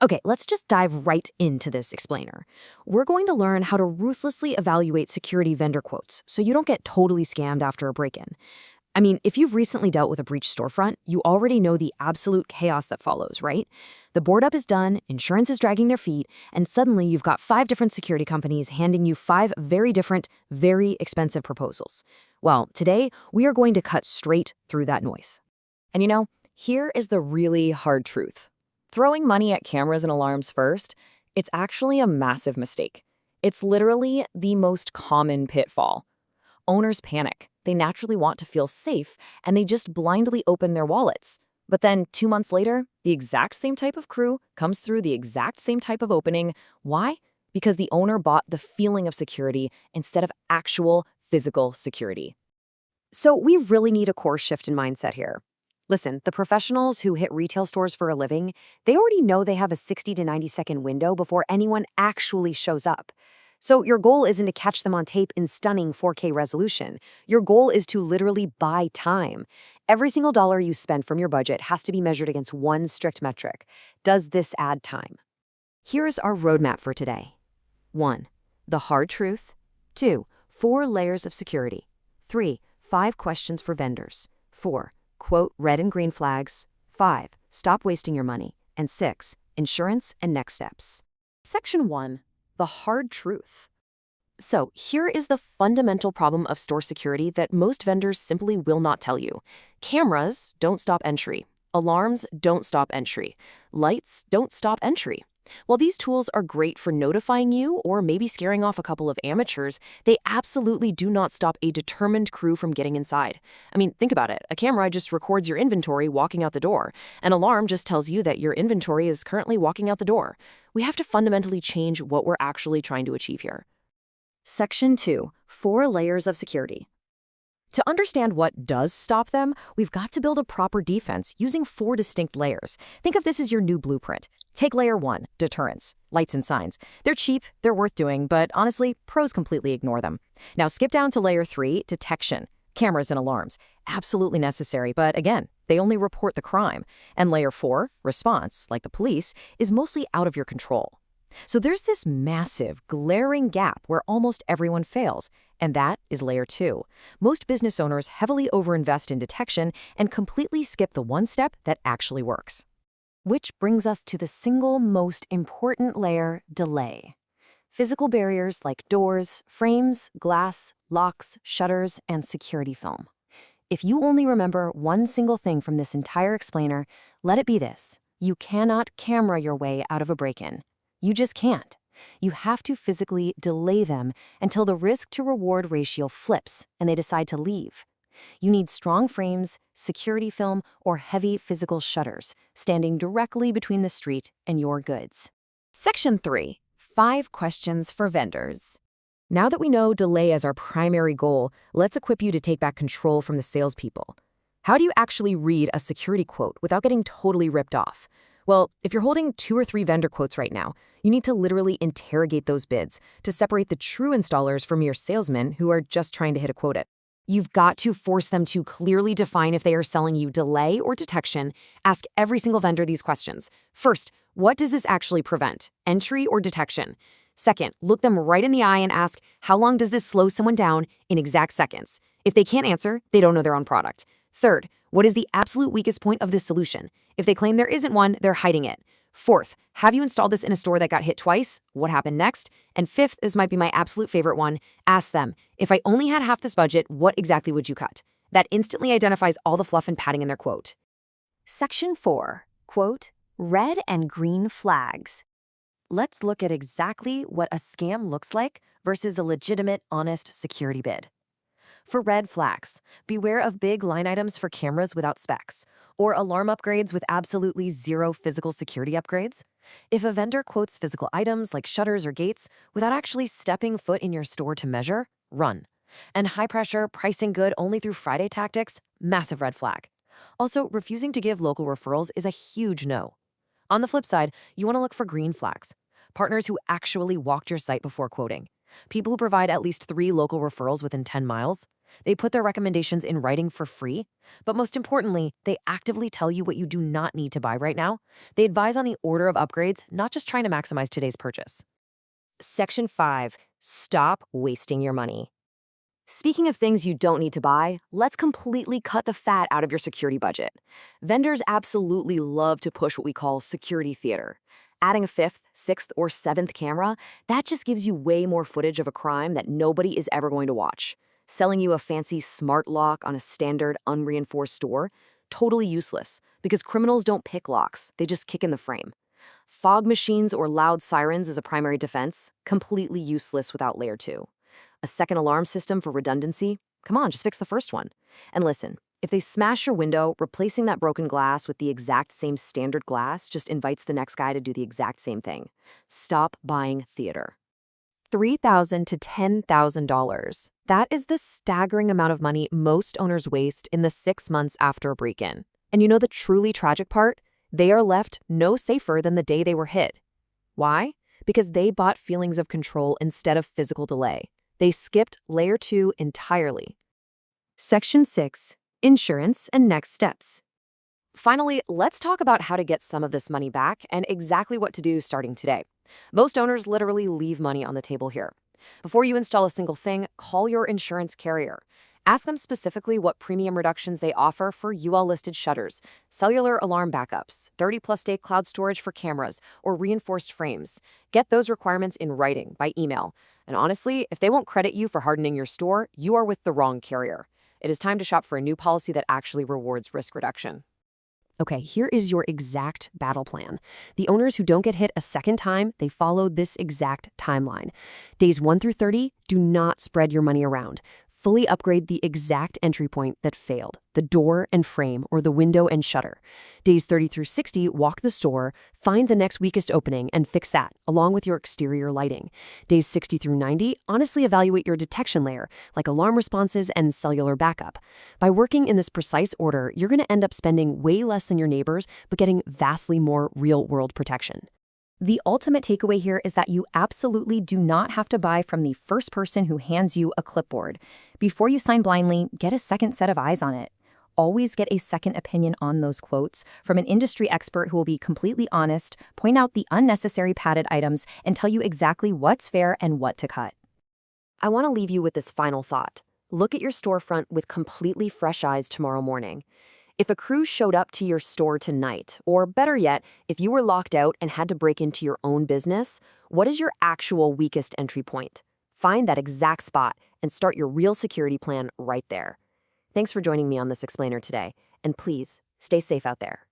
Okay, let's just dive right into this explainer. We're going to learn how to ruthlessly evaluate security vendor quotes so you don't get totally scammed after a break-in. I mean, if you've recently dealt with a breached storefront, you already know the absolute chaos that follows, right? The board up is done, insurance is dragging their feet, and suddenly you've got 5 different security companies handing you 5 very different, very expensive proposals. Well, today, we are going to cut straight through that noise. And here is the really hard truth. Throwing money at cameras and alarms first, it's actually a massive mistake. It's literally the most common pitfall. Owners panic. They naturally want to feel safe, and they just blindly open their wallets. But then 2 months later, the exact same type of crew comes through the exact same type of opening. Why? Because the owner bought the feeling of security instead of actual physical security. So we really need a core shift in mindset here. Listen, the professionals who hit retail stores for a living, they already know they have a 60 to 90-second window before anyone actually shows up. So your goal isn't to catch them on tape in stunning 4K resolution. Your goal is to literally buy time. Every single dollar you spend from your budget has to be measured against one strict metric. Does this add time? Here is our roadmap for today. 1. The hard truth. 2. 4 layers of security. 3. 5 questions for vendors. 4. Quote red and green flags. 5. Stop wasting your money. And 6. Insurance and next steps. Section 1. The hard truth. So here is the fundamental problem of store security that most vendors simply will not tell you. Cameras don't stop entry. Alarms don't stop entry. Lights don't stop entry. While these tools are great for notifying you or maybe scaring off a couple of amateurs, they absolutely do not stop a determined crew from getting inside. I mean, think about it. A camera just records your inventory walking out the door. An alarm just tells you that your inventory is currently walking out the door. We have to fundamentally change what we're actually trying to achieve here. Section 2. 4 layers of security. To understand what does stop them, we've got to build a proper defense using 4 distinct layers. Think of this as your new blueprint. Take layer 1, deterrence, lights and signs. They're cheap, they're worth doing, but honestly, pros completely ignore them. Now skip down to layer 3, detection, cameras and alarms. Absolutely necessary, but again, they only report the crime. And layer 4, response, like the police, is mostly out of your control. So there's this massive, glaring gap where almost everyone fails, and that is layer 2. Most business owners heavily overinvest in detection and completely skip the one step that actually works. Which brings us to the single most important layer, delay. Physical barriers like doors, frames, glass, locks, shutters, and security film. If you only remember one single thing from this entire explainer, let it be this: you cannot camera your way out of a break-in. You just can't. You have to physically delay them until the risk-to-reward ratio flips and they decide to leave. You need strong frames, security film, or heavy physical shutters standing directly between the street and your goods. Section 3. 5 questions for vendors. Now that we know delay as our primary goal, let's equip you to take back control from the salespeople. How do you actually read a security quote without getting totally ripped off? Well, if you're holding 2 or 3 vendor quotes right now, you need to literally interrogate those bids to separate the true installers from mere salesmen who are just trying to hit a quota. You've got to force them to clearly define if they are selling you delay or detection. Ask every single vendor these questions. First, what does this actually prevent? Entry or detection? Second, look them right in the eye and ask, how long does this slow someone down in exact seconds? If they can't answer, they don't know their own product. Third, what is the absolute weakest point of this solution? If they claim there isn't one, they're hiding it. Fourth, have you installed this in a store that got hit twice? What happened next? And fifth, this might be my absolute favorite one, ask them, if I only had half this budget, what exactly would you cut? That instantly identifies all the fluff and padding in their quote. Section 4, quote, red and green flags. Let's look at exactly what a scam looks like versus a legitimate, honest security bid. For red flags, beware of big line items for cameras without specs, or alarm upgrades with absolutely zero physical security upgrades. If a vendor quotes physical items like shutters or gates without actually stepping foot in your store to measure, run. And high-pressure, pricing good only through Friday tactics, massive red flag. Also, refusing to give local referrals is a huge no. On the flip side, you want to look for green flags. Partners who actually walked your site before quoting. People who provide at least 3 local referrals within 10 miles. They put their recommendations in writing for free. But most importantly, they actively tell you what you do not need to buy right now. They advise on the order of upgrades, not just trying to maximize today's purchase. Section 5. Stop wasting your money. Speaking of things you don't need to buy, let's completely cut the fat out of your security budget. Vendors absolutely love to push what we call security theater. Adding a 5th, 6th, or 7th camera, that just gives you way more footage of a crime that nobody is ever going to watch. Selling you a fancy smart lock on a standard unreinforced door, totally useless, because criminals don't pick locks, they just kick in the frame. Fog machines or loud sirens as a primary defense, completely useless without layer 2. A second alarm system for redundancy? Come on, just fix the first one. And listen, if they smash your window, replacing that broken glass with the exact same standard glass just invites the next guy to do the exact same thing. Stop buying theater. $3,000 to $10,000. That is the staggering amount of money most owners waste in the 6 months after a break-in. And you know the truly tragic part? They are left no safer than the day they were hit. Why? Because they bought feelings of control instead of physical delay. They skipped layer 2 entirely. Section 6. Insurance and next steps. Finally, let's talk about how to get some of this money back and exactly what to do starting today. Most owners literally leave money on the table here. Before you install a single thing, call your insurance carrier. Ask them specifically what premium reductions they offer for UL-listed shutters, cellular alarm backups, 30-plus day cloud storage for cameras, or reinforced frames. Get those requirements in writing by email. And honestly, if they won't credit you for hardening your store, you are with the wrong carrier. It is time to shop for a new policy that actually rewards risk reduction. Okay, here is your exact battle plan. The owners who don't get hit a second time, they follow this exact timeline. Days 1 through 30, do not spread your money around. Fully upgrade the exact entry point that failed, the door and frame or the window and shutter. Days 30 through 60, walk the store, find the next weakest opening and fix that, along with your exterior lighting. Days 60 through 90, honestly evaluate your detection layer, like alarm responses and cellular backup. By working in this precise order, you're going to end up spending way less than your neighbors, but getting vastly more real-world protection. The ultimate takeaway here is that you absolutely do not have to buy from the first person who hands you a clipboard. Before you sign blindly, get a second set of eyes on it. Always get a second opinion on those quotes from an industry expert who will be completely honest, point out the unnecessary padded items, and tell you exactly what's fair and what to cut. I want to leave you with this final thought. Look at your storefront with completely fresh eyes tomorrow morning. If a crew showed up to your store tonight, or better yet, if you were locked out and had to break into your own business, what is your actual weakest entry point? Find that exact spot and start your real security plan right there. Thanks for joining me on this explainer today, and please, stay safe out there.